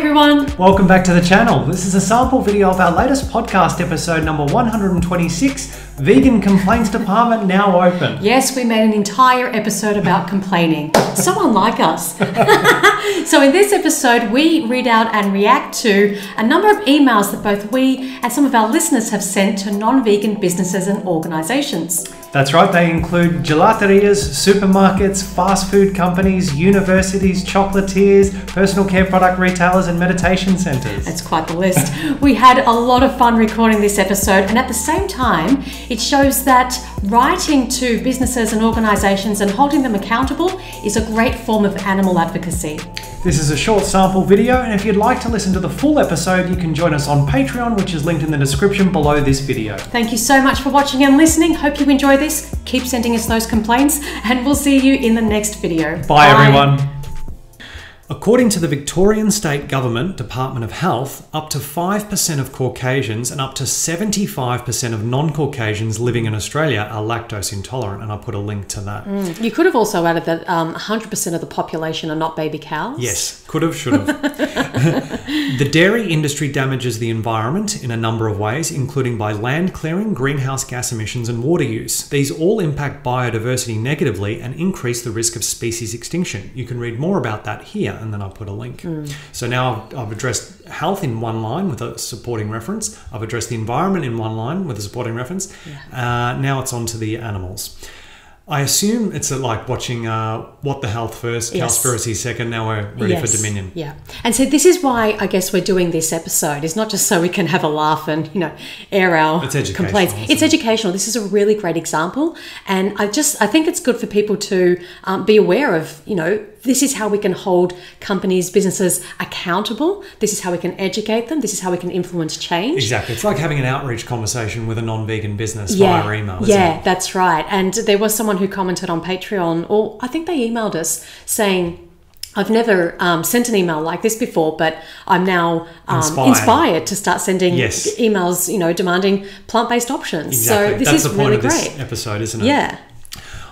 everyone. Welcome back to the channel. This is a sample video of our latest podcast episode number 126, Vegan Complaints Department Now Open. Yes, we made an entire episode about complaining. So unlike us. So in this episode, we read out and react to a number of emails that both we and some of our listeners have sent to non-vegan businesses and organizations. That's right, they include gelaterias, supermarkets, fast food companies, universities, chocolatiers, personal care product retailers and meditation centers. That's quite the list. We had a lot of fun recording this episode, and at the same time, it shows that writing to businesses and organizations and holding them accountable is a great form of animal advocacy. This is a short sample video, and if you'd like to listen to the full episode, you can join us on Patreon, which is linked in the description below this video. Thank you so much for watching and listening. Hope you enjoy this. Keep sending us those complaints, and we'll see you in the next video. Bye everyone. According to the Victorian State Government Department of Health, up to 5% of Caucasians and up to 75% of non-Caucasians living in Australia are lactose intolerant, and I'll put a link to that. You could have also added that 100% of the population are not baby cows. Yes, could have, should have. The dairy industry damages the environment in a number of ways, including by land clearing, greenhouse gas emissions and water use. These all impact biodiversity negatively and increase the risk of species extinction. You can read more about that here, and then I'll put a link. So now I've addressed health in one line with a supporting reference. I've addressed the environment in one line with a supporting reference. Now it's on to the animals. I assume it's like watching What the Health first, Cowspiracy second, now we're ready for Dominion. Yeah. And so this is why I guess we're doing this episode. It's not just so we can have a laugh and, air our complaints. It's educational. This is a really great example. And I think it's good for people to be aware of, this is how we can hold companies, businesses accountable. This is how we can educate them. This is how we can influence change. Exactly. It's like having an outreach conversation with a non-vegan business via email, isn't it? That's right. And there was someone who commented on Patreon, or I think they emailed us saying, I've never sent an email like this before, but I'm now inspired to start sending emails, demanding plant-based options. Exactly. So this That's is the point really of this great episode, isn't it? Yeah.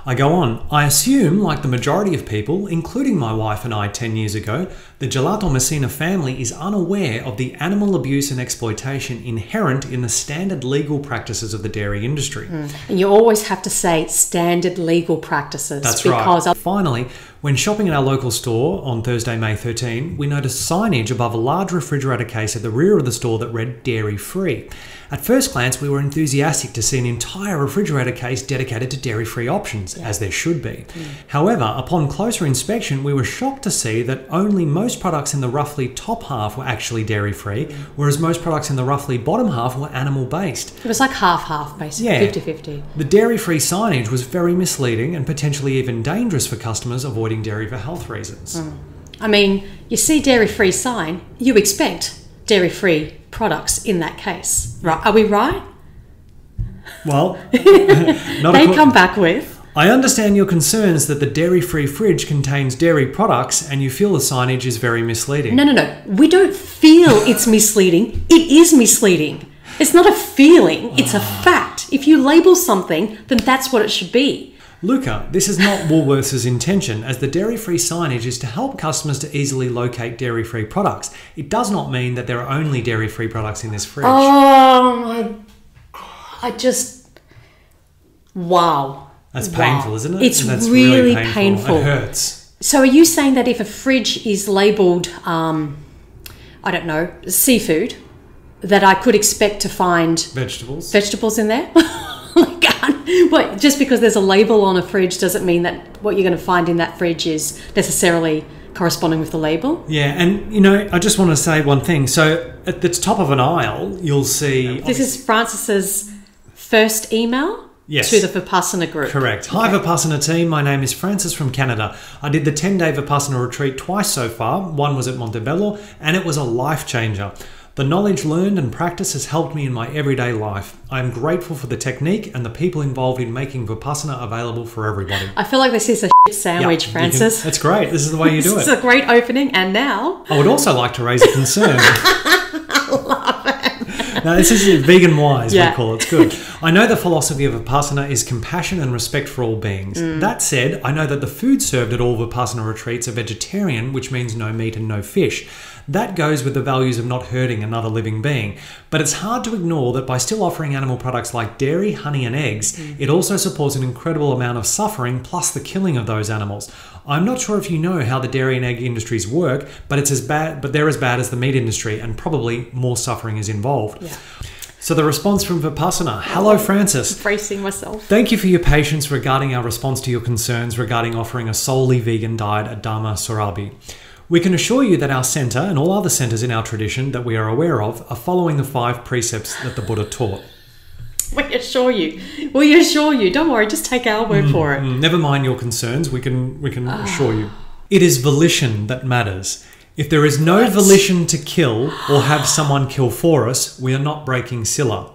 I go on. I assume, like the majority of people, including my wife and I 10 years ago, the Gelato Messina family is unaware of the animal abuse and exploitation inherent in the standard legal practices of the dairy industry. And you always have to say standard legal practices. That's right. Finally, when shopping at our local store on Thursday, May 13, we noticed signage above a large refrigerator case at the rear of the store that read dairy-free. At first glance, we were enthusiastic to see an entire refrigerator case dedicated to dairy-free options, as there should be. However, upon closer inspection, we were shocked to see that only most products in the roughly top half were actually dairy-free, whereas most products in the roughly bottom half were animal-based. It was like half-half, basically, 50-50. The dairy-free signage was very misleading and potentially even dangerous for customers avoiding dairy for health reasons. I mean, you see dairy-free sign, you expect dairy-free products in that case, right? Are we right? Well, they come back with, I understand your concerns that the dairy-free fridge contains dairy products and you feel the signage is very misleading. No. We don't feel it's misleading. It is misleading. It's not a feeling, it's a fact. If you label something, then that's what it should be. Luca, this is not Woolworths' intention, as the dairy-free signage is to help customers to easily locate dairy-free products. It does not mean that there are only dairy-free products in this fridge. Oh my God, wow. That's painful, isn't it? It's really painful. It hurts. So are you saying that if a fridge is labelled, I don't know, seafood, that I could expect to find vegetables in there? What, just because there's a label on a fridge doesn't mean that what you're going to find in that fridge is necessarily corresponding with the label? Yeah, and I just want to say one thing. So at the top of an aisle, you'll see... This is Francis's first email to the Vipassana group. Correct. Hi Vipassana team, my name is Francis from Canada. I did the 10-day Vipassana retreat twice so far. One was at Montebello, and it was a life changer. The knowledge learned and practice has helped me in my everyday life. I am grateful for the technique and the people involved in making Vipassana available for everybody. I feel like this is a shit sandwich, Francis. That's great. This is the way you do it. This is a great opening, and now... I would also like to raise a concern. I love it. Now, this is vegan wise, we call it. It's good. I know the philosophy of Vipassana is compassion and respect for all beings. That said, I know that the food served at all Vipassana retreats are vegetarian, which means no meat and no fish. That goes with the values of not hurting another living being. But it's hard to ignore that by still offering animal products like dairy, honey and eggs, it also supports an incredible amount of suffering plus the killing of those animals. I'm not sure if you know how the dairy and egg industries work, but they're as bad as the meat industry, and probably more suffering is involved. Yeah. So the response from Vipassana. Hello, Francis. Bracing myself. Thank you for your patience regarding our response to your concerns regarding offering a solely vegan diet at Dharma Sorabi. We can assure you that our centre and all other centres in our tradition that we are aware of are following the 5 precepts that the Buddha taught. We assure you. We assure you. Don't worry, just take our word for it. Never mind your concerns. We can assure you. It is volition that matters. If there is no volition to kill or have someone kill for us, we are not breaking sila.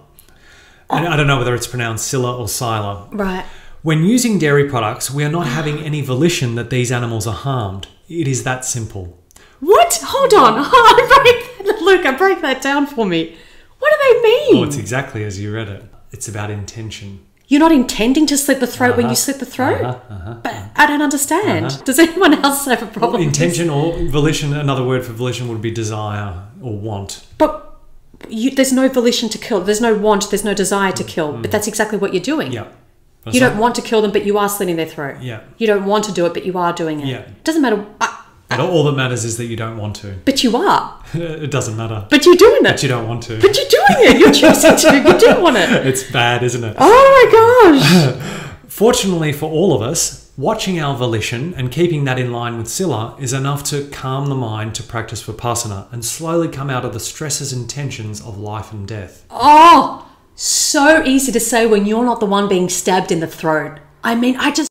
And I don't know whether it's pronounced sila or sila. Right. When using dairy products, we are not having any volition that these animals are harmed. It is that simple. What? Hold on. Luke, break that down for me. What do they mean? Oh, it's exactly as you read it. It's about intention. You're not intending to slit the throat when you slit the throat? But I don't understand. Does anyone else have a problem with intention or volition, another word for volition would be desire or want. But there's no volition to kill. There's no want. There's no desire to kill. But that's exactly what you're doing. Yeah. You don't want to kill them, but you are slitting their throat. Yeah. You don't want to do it, but you are doing it. Yeah. It doesn't matter. But all that matters is that you don't want to. But you are. It doesn't matter. But you're doing it. But you don't want to. But you're doing it. You're choosing to. You do want it. It's bad, isn't it? Oh my gosh. Fortunately for all of us, watching our volition and keeping that in line with sila is enough to calm the mind to practice Vipassana and slowly come out of the stresses and tensions of life and death. Oh, so easy to say when you're not the one being stabbed in the throat. I mean, I just